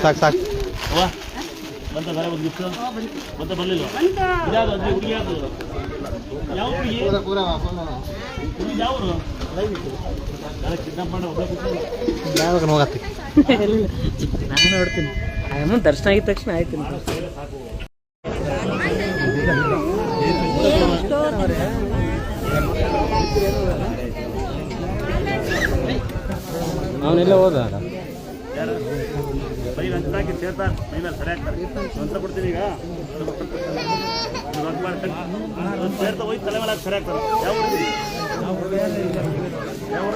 ಸಾಕು ಸಾಕು ಬಂತ ಸರ ಒಂದು ಗಿಫ್ಟ್ ಬಂತ ಬರಲಿಲ್ಲ ಇದಾದ ಹುಡುಗಿ ಯಾವುದು ಯಾವ ಹುಡುಗಿ ಯಾವರು ಕಿಡ್ನಾಪ್ ಮಾಡಿ ಹೋಗತ್ತೆ ನಾನು ನೋಡ್ತೀನಿ ಅಮ್ಮ ದರ್ಶನ ಆಗಿದ ತಕ್ಷಣ ಆಯ್ತು ಅವನೆಲ್ಲ ಹೋದ ಯಾರು ಬರೀ ಹಾಕಿ ಸೇರ್ತಾರೆ ಮೈಮೇಲೆ ಸರಿ ಆಗ್ತಾರೆ ಅಂತ ಕೊಡ್ತೀನಿ ಈಗ ವರ್ಕ್ ಮಾಡ್ತೀನಿ ಸೇರ್ತಾ ಹೋಗಿ ತಲೆ ಮೇಲೆ ಸರಿ ಆಗ್ತಾರೆ ಯಾವ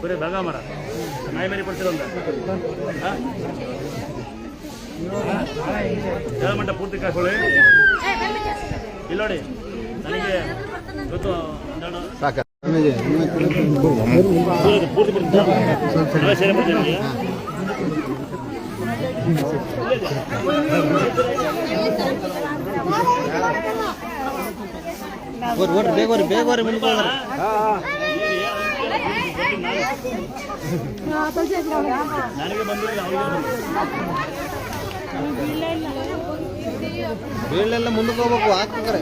ಕುರಿ ಭಾಗ ಮರ ನಾಯಿ ಮರಿ ಕೊಡ್ತೀರಂತ ಮಟ್ಟ ಪೂರ್ತಿ ಕಾಕೊಳ್ಳಿ ಇಲ್ಲಿ ನೋಡಿ ನನಗೆ ಇವತ್ತು ಸಾಕ ಪೂರ್ತಿ ಬಿಡ್ತೀನಿ ಸೇರಿ ಬಿಡ್ತೀನಿ ಬೇಗ ಮುಂದೆ ನನಗೆ ಬಂದಿಲ್ಲ ಬೀಳೆಲ್ಲ ಮುಂದಕ್ಕೆ ಹೋಗ್ಬೇಕು ಹಾಕ್ತಾರೆ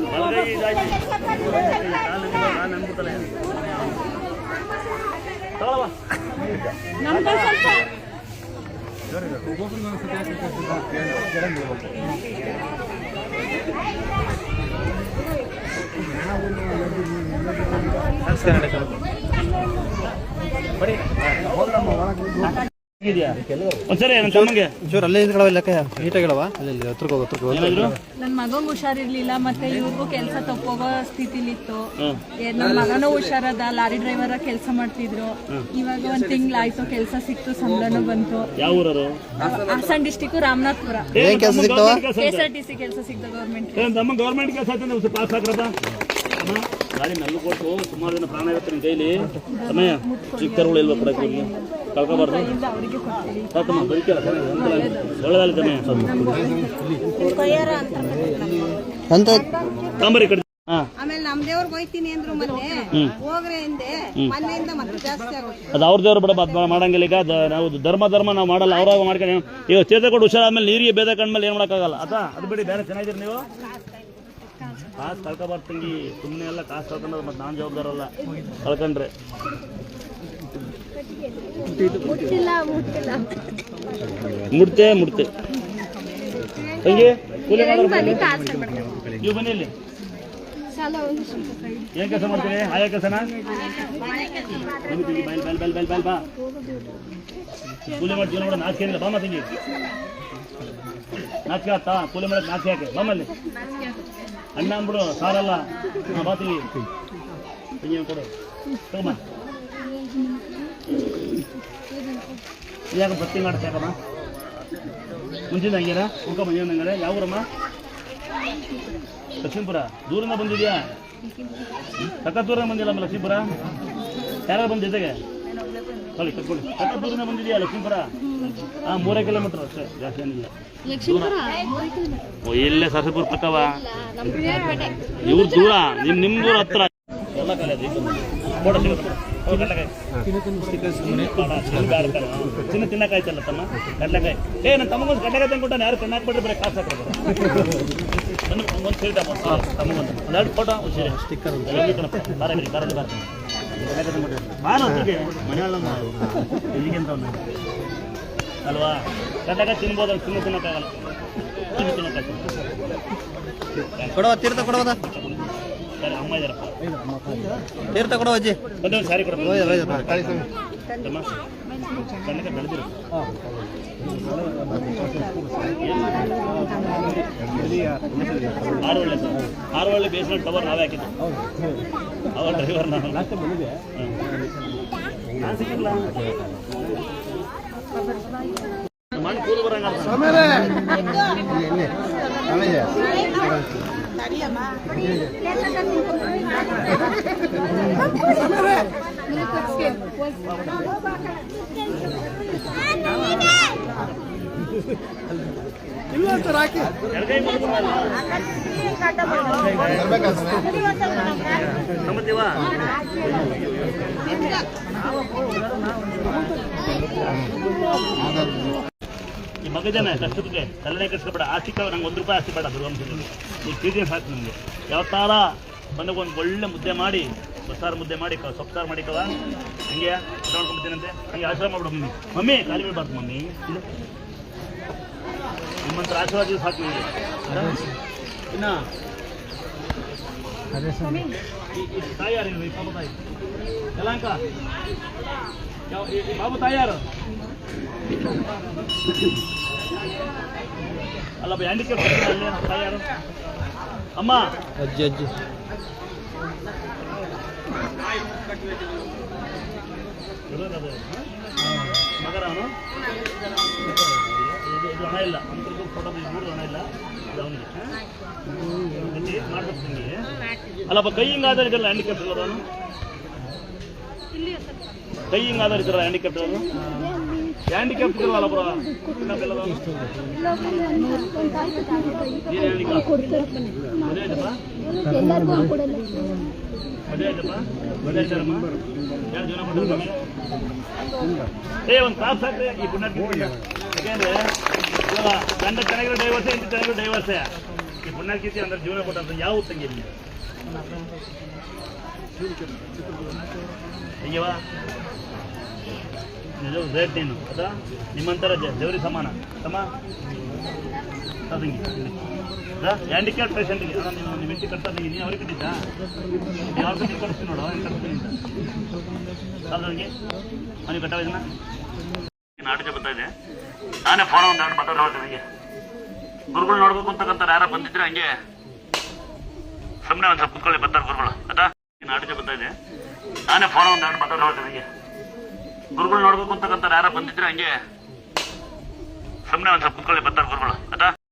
ಅನ್ಬಿಡ್ತಾನೆ ಒಂದ್ಸರಿ ನನ್ನ ತಮ್ಮಂಗೆ ಚೂರು ಅಲ್ಲೇ ಇದ್ಗಳವ ಲೆಕ್ಕ ನೀಟಾಗಿಡವ ಅಲ್ಲಿ ಹತ್ರಕ್ಕೆ ನನ್ನ ಮಗಂಗ್ ಹುಷಾರಿರ್ಲಿಲ್ಲ ಮತ್ತೆ ಇವ್ರಿಗೂ ಕೆಲಸ ತಪ್ಪೋಗೋ ಸ್ಥಿತಿಲಿತ್ತು ನನ್ನ ಮಗನೂ ಹುಷಾರದ ಲಾರಿ ಡ್ರೈವರ್ ಕೆಲಸ ಮಾಡ್ತಿದ್ರು ಇವಾಗ ಒಂದ್ ತಿಂಗ್ಳಾಯ್ತು ಕೆಲಸ ಸಿಕ್ತು ಸಂಬಳನೂ ಬಂತು ಯಾವ ಊರರು ಹಾಸನ ಡಿಸ್ಟಿಕ್ ರಾಮನಾಥ್ಪುರ KSRTC ಕೆಲಸ ಸಿಕ್ತ ಗೌರ್ಮೆಂಟ್ ತಮ್ಮ ಗೌರ್ಮೆಂಟ್ ಕೆಲಸ ಪಾಸ್ ಆಗ್ರದ ಗಾಡಿ ನಲ್ಲು ಕೊಟ್ಟು ಸುಮಾರು ಜನ ಪ್ರಾಣ ಇರುತ್ತೆ ನಿನ್ನ ಕೈಲಿ ಸಮಯ ಚಿಕ್ಕರುಗಳು ಇಲ್ವಾ ಕೊಡಕ್ಕೆ ಹೋಗಿ ಕಳ್ಕೊಬಾರ್ದು ಸಾಕಮ್ಮ ಬರೀಕಲ್ಲ ಒಳ್ಳೆದಾಗಲಿ ಸಮಯ ತಾಂಬರಿ ಕಡೆ ಆಮೇಲೆ ನಮ್ ದೇವ್ರಿಗೆ ಹೋಯ್ತೀನಿ ಅಂದ್ರು ಮೊನ್ನೆ ಹೋಗ್ರೆ ಹಿಂದೆ ಮೊನ್ನೆಯಿಂದ ಮತ್ತೆ ಜಾಸ್ತಿ ಆಗುತ್ತೆ ಅದು ಅವ್ರ ದೇವ್ರು ಬಿಡ ಮಾಡಂಗಿಲ್ಲ ಈಗ ನಾವು ಧರ್ಮ ನಾವು ಮಾಡಲ್ಲ ಅವ್ರಾಗ ಮಾಡ್ಕೊಂಡು ಈಗ ಚೇತ ಕೊಟ್ಟು ಹುಷಾರಾದ್ಮೇಲೆ ನೀರಿಗೆ ಬೇದ ಕಂಡ್ಮೇಲೆ ಏನು ಮಾಡೋಕ್ಕಾಗಲ್ಲ ಅದು ಬಿಡಿ ಬೇರೆ ಚೆನ್ನಾಗಿದ್ದೀರಿ ನೀವು ಕಾಸು ಕಳ್ಕೊಬಾರ್ದು ತಂಗಿ ಸುಮ್ಮನೆ ಎಲ್ಲ ಕಾಸು ಕಳ್ಕೊಂಡ್ರೆ ಮತ್ತೆ ನಾನು ಜವಾಬ್ದಾರಲ್ಲ ಕಳ್ಕೊಂಡ್ರೆ ಮುಡ್ತೆ ತಂಗಿ ಕೂಲಿ ನೀವು ಬನ್ನಿ ಇಲ್ಲಿ ಏನ್ ಕೆಲಸ ಮಾಡ್ತೀವಿ ಆಯಾ ಕೆಲಸನ ಬಾ ಕೂಲಿ ಮಾಡ್ತೀವಿ ನೋಡ ನಾಚಿಕೆ ಏನಿಲ್ಲ ಬಾಮ ತಂಗಿ ನಾಚಿಕೆ ಆಗ್ತಾ ಕೂಲಿ ಮಾಡಕ್ಕೆ ನಾಚಿಕೆ ಯಾಕೆ ಬಾಮಲ್ಲಿ ಅಣ್ಣ ಅಂದ್ಬಿಡು ಸಾರಲ್ಲ ಬಾತೀವಿ ತಂಗಿ ಕೊಡು ತಗೊಮ್ಮ ಯಾಕೆ ಬತ್ತಿ ಮಾಡ್ತಾ ಯಾಕಮ್ಮ ಮುಂಚಿನ ಹಂಗೇನ ಉಳ್ಕ ಮಂಜ ನಂಗಡೆ ಯಾವ ಊರಮ್ಮ ಲಕ್ಷ್ಮೀಪುರ ದೂರಿಂದ ಬಂದಿದ್ಯಾ ಸಕ್ಕತ್ತೂರ ಬಂದಿಲ್ಲಮ್ಮ ಲಕ್ಷ್ಮೀಪುರ ಯಾರು ಬಂದ ಜೊತೆಗೆ ಹೇಳಿ ಕಟ್ಕೊಳ್ಳಿ ಸಕ್ಕತ್ತೂರಿಂದ ಬಂದಿದ್ಯಾ ಲಕ್ಷ್ಮೀಪುರ 3 ಕಿಲೋಮೀಟರ್ ಅಷ್ಟೇ ಜಾಸ್ತಿ ಏನಿಲ್ಲ ಇಲ್ಲೇ ಸರಸಪುರ ಪಕ್ಕವ ಇವ್ರು ದೂರ ನಿಮ್ ದೂರ ಹತ್ರ ಎಲ್ಲ ಕಲೆ ಚಿನ್ನ ತಿನ್ನಕಾಯ್ತಲ್ಲ ತಮ್ಮ ಕಡ್ಲೆಕಾಯಿ ನನ್ನ ತಮ್ಮಗೊಂದು ಕಡ್ಲೆಕಾಯಿ ತಂದ್ಕೊಟ್ಟಾನೆ ಯಾರು ಕಣ್ಣು ಹಾಕ್ಬಿಟ್ರೆ ಬರೀ ಕಾಸು ಹಾಕ್ತಾರೆ ಒಂದು ಸೇರಿ ತಮ್ಮಗೊಂದು ಒಂದೆರಡು ಫೋಟೋ ಸ್ಟಿಕ್ಕರ್ ಬಾರಲ್ಲಿ ಬರ್ತೀನಿ ಮನೆಯಲ್ಲ ಇಲ್ಲಿಗೆಂತ ಅಲ್ವಾ ಕಡ್ಲೆಕಾಯಿ ತಿನ್ಬೋದು ಚಿನ್ನ ತಿನ್ನಕ್ಕಾಗಲ್ಲ ಕೊಡವ ತೀರ್ಥ ಕೊಡೋದ ಸರಿ ಅಮ್ಮ ಇದಾರಪ್ಪ ತೀರ್ಥ ಕೊಡೋ ಅಜ್ಜಿ ಬಂದೊಂದು ಸಾರಿ ಕೊಡಪ್ಪ ಕಡ್ಲೆಕಾಯಿ ಬೆಳೆದಿರು ಆರುವಳ್ಳಿ ಬೇಸ್ಮೆಂಟ್ ಟವರ್ ನಾವೇ ಹಾಕಿದ್ದು ಅವ ಡ್ರೈವರ್ ನಾನು ಸಿಕ್ಕಿಲ್ಲ ಮಣ್ಣು ಕೂದು ಬರಂಗ ಎಡಗೈ ನಂಬತ್ತೀವಾ ಈ ಮಗಜನ ಕಷ್ಟಕ್ಕೆ ತಲೆನೇ ಕಷ್ಟಪಡ ಆಸ್ತಿ ನಂಗೆ ₹1 ಆಸ್ತಿ ಬೇಡ ದುರ್ಗಂಶದಲ್ಲಿ ಈ ಕ್ರೀಡಿಯನ್ಸ್ ಸಾಕು ನನಗೆ ಯಾವತ್ತಾರ ಬಂದಾಗ ಒಂದು ಒಳ್ಳೆ ಮುದ್ದೆ ಮಾಡಿ ಬಸ್ಸಾರು ಮುದ್ದೆ ಮಾಡಿ ಸೊಪ್ಪು ಸಾರು ಮಾಡಿಕವ ಹಂಗೆ ನೋಡ್ಕೊಂಡ್ಬಿಡ್ತೀನಂತೆ ಹಂಗೆ ಆಶ್ರಮ ಮಾಡ್ಬಿಡು ಮಮ್ಮಿ ಮಮ್ಮಿ ಖಾಲಿ ಬೀಳ್ಬಾರ್ದು ಮಮ್ಮಿ ಇದು ನಿಮ್ಮಂತರ ಆಶೀರ್ವಾದ ಸಾಕು ನನಗೆ ಇನ್ನ ಈ ತಾಯಿ ಯಾರಿಲ್ವ ಈ ಪಾಪ ತಾಯಿ ಯಲಾಂಕ ಈ ಬಾಬು ತಾಯಿ ಯಾರು ಅಲ್ಲಪ್ಪ ಹ್ಯಾಂಡಿಕ್ಯಾಪ್ ಅಲ್ಲಿ ತಾಯಿ ಯಾರು ಅಮ್ಮ ಅಜ್ಜಿ ಅಜ್ಜಿ ಮಗರ ಅವನು ಇದು ಹಣ ಇಲ್ಲ ಅಂತದ್ದು ಫೋಟೋ ಮೂರು ಹಣ ಇಲ್ಲ ಇದು ಅವನಿಗೆ ಮಾಡ್ಬೇಕು ನಿಮಗೆ ಅಲ್ಲಪ್ಪ ಕೈ ಹಿಂಗಾದ್ರೆ ಇದೆಲ್ಲ ಹ್ಯಾಂಡಿಕ್ಯಾಪ್ ಇರೋದು ಅವನು ಕೈ ಹಿಂಗಾದ್ರೆ ಇದ್ರಲ್ಲ ಹ್ಯಾಂಡಿಕ್ಯಾಪ್ ಇರೋದು ಹ್ಯಾಂಡಿಕ್ಯಾಪ್ ಇದ್ರಲ್ಲ ಬರೋ ಏನು ಹ್ಯಾಂಡಿಕ್ಯಾಪ್ ಮದುವೆ ಆಯ್ತಪ್ಪ ಮದುವೆ ಆಯ್ತಪ್ಪ ಮದುವೆ ಆಯ್ತಾರಮ್ಮ ಯಾರು ಜೀವನ ಕೊಟ್ಟರು ಒಂದು ಕಾಸು ಹಾಕ್ರಿ ಈ ಪುಣ್ಯಕ್ಕೆ ಯಾಕೆಂದ್ರೆ ಇವಾಗ ಗಂಡ ಚೆನ್ನಾಗಿರೋ ಡೈವರ್ಸೇ ಇಂತ ಚೆನ್ನಾಗಿರೋ ಡೈವರ್ಸೇ ಈ ಪುಣ್ಯಕ್ಕೆ ಅಂದ್ರೆ ಜೀವನ ಕೊಟ್ಟಂತ ಯಾವ ತಂಗಿ ಇಲ್ಲಿ ಅಯ್ಯವ ನಿಜ ಗ್ರೇಟ್ ನೀನು ಅದಾ ನಿಮ್ಮಂತರ ದೇವರಿ ಸಮಾನ ಸಮ ತಂಗಿ ಹ್ಯಾಂಡಿಕ್ಯಾಪ್ ಪೇಷಂಟ್ಗೆ ನಿಮ್ಮ ಹೆಂಡತಿ ಕಟ್ತಾ ತಂಗಿ ನೀನು ಅವ್ರಿಗೆ ಕಟ್ಟಿದ್ದ ಯಾವ ಕಟ್ಟಿ ಕೊಡಿಸ್ತೀನಿ ನೋಡು ಅವ್ರಿಗೆ ಕಟ್ತೀನಿ ಅಂತ ನನಗೆ ಅವನಿಗೆ ಕಟ್ಟಾವ ಇದನ್ನ ನಾಟಕ ಬರ್ತಾ ಇದೆ ನಾನೇ ಫೋನ್ ಒಂದು ಎರಡು ಮಾತಾಡೋ ನನಗೆ ಗುರುಗಳು ನೋಡ್ಬೇಕು ಅಂತಕ್ಕಂಥ ಯಾರ ಬಂದಿದ್ರೆ ಹಂಗೆ ಸುಮ್ಮನೆ ಒಂದು ಸ್ವಲ್ಪ ಕುತ್ಕೊಳ್ಳಿ ಬರ್ತಾರೆ ಗುರುಗಳು ಆಯ್ತಾ ನಾಟಕ ಬರ್ತಾ ಇದೆ ನಾನೇ ಫೋನ್ ಒಂದು ಎರಡು ಮಾತಾಡೋ ನನಗೆ ಗುರುಗಳು ನೋಡ್ಬೇಕು ಅಂತಕ್ಕಂಥ ಯಾರ ಬಂದಿದ್ರೆ ಹಂಗೆ ಸುಮ್ಮನೆ ಒಂದು ಸ್ವಲ್ಪ ಕುತ್ಕೊಳ್ಳಿ ಬರ್ತಾರೆ ಗುರುಗಳು ಆಯ್ತಾ